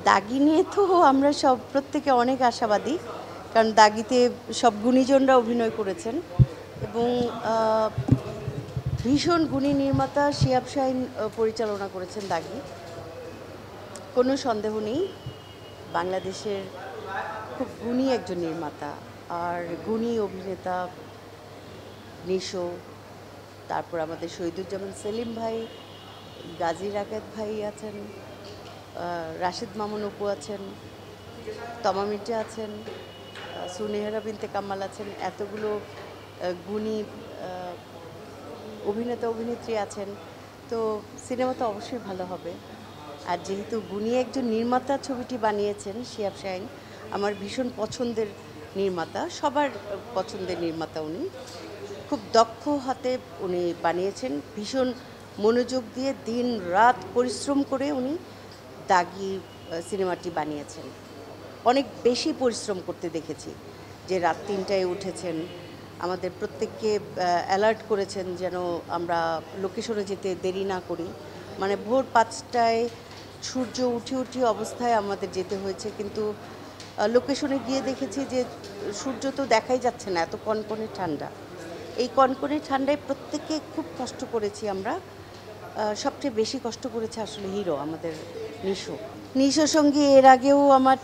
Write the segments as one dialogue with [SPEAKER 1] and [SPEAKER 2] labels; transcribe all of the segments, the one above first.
[SPEAKER 1] দাগি নিয়ে তো আমরা সব প্রত্যেকে অনেক আশাবাদী, কারণ দাগিতে সব গুণীজনরা অভিনয় করেছেন এবং ভীষণ গুণী নির্মাতা শিহাব শাহীন পরিচালনা করেছেন দাগি। কোনো সন্দেহ নেই বাংলাদেশের খুব গুণী একজন নির্মাতা আর গুণী অভিনেতা নিশো, তারপর আমাদের শহীদুজ্জামান সেলিম ভাই, গাজী রাকাত ভাই আছেন, রাশেদ মামুন অপু আছেন, তমা মির্জা আছেন, সুনেহেরা বিনতে কামাল আছেন, এতগুলো গুণী অভিনেতা অভিনেত্রী আছেন। তো সিনেমা তো অবশ্যই ভালো হবে। আর যেহেতু গুণী একজন নির্মাতা ছবিটি বানিয়েছেন শিহাব শাহীন, আমার ভীষণ পছন্দের নির্মাতা, সবার পছন্দের নির্মাতা উনি। খুব দক্ষ হাতে উনি বানিয়েছেন, ভীষণ মনোযোগ দিয়ে দিন রাত পরিশ্রম করে উনি দাগি সিনেমাটি বানিয়েছেন। অনেক বেশি পরিশ্রম করতে দেখেছি, যে রাত ৩টায় উঠেছেন, আমাদের প্রত্যেককে অ্যালার্ট করেছেন যেন আমরা লোকেশনে যেতে দেরি না করি। মানে ভোর ৫টায় সূর্য উঠি অবস্থায় আমাদের যেতে হয়েছে, কিন্তু লোকেশনে গিয়ে দেখেছি যে সূর্য তো দেখাই যাচ্ছে না, এত কনকনে ঠান্ডা। এই কনকনে ঠান্ডায় প্রত্যেকে খুব কষ্ট করেছি আমরা। সবচেয়ে বেশি কষ্ট করেছে আসলে হিরো আমাদের নিশোর সঙ্গে এর আগেও আমার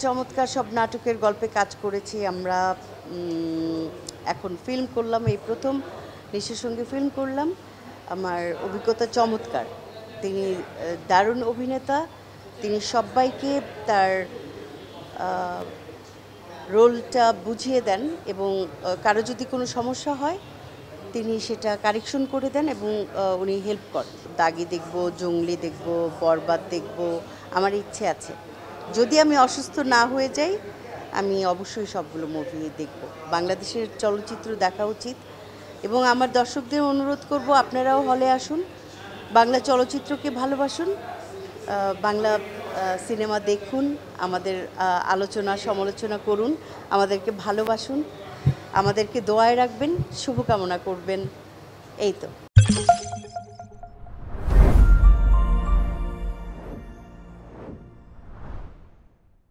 [SPEAKER 1] চমৎকার সব নাটকের গল্পে কাজ করেছি আমরা। এখন ফিল্ম করলাম, এই প্রথম নিশোর সঙ্গে ফিল্ম করলাম। আমার অভিজ্ঞতা চমৎকার। তিনি দারুণ অভিনেতা, তিনি সবাইকে তার রোলটা বুঝিয়ে দেন এবং কারো যদি কোনো সমস্যা হয় তিনি সেটা কারেকশন করে দেন এবং উনি হেল্প করেন। দাগি দেখব, জঙ্গলি দেখব, বরবাদ দেখব, আমার ইচ্ছে আছে। যদি আমি অসুস্থ না হয়ে যাই আমি অবশ্যই সবগুলো মুভি দেখব। বাংলাদেশের চলচ্চিত্র দেখা উচিত এবং আমার দর্শকদের অনুরোধ করব আপনারাও হলে আসুন, বাংলা চলচ্চিত্রকে ভালোবাসুন, বাংলা সিনেমা দেখুন, আমাদের আলোচনা সমালোচনা করুন, আমাদেরকে ভালোবাসুন, আমাদেরকে দোয়ায় রাখবেন, শুভকামনা করবেন। এই তো।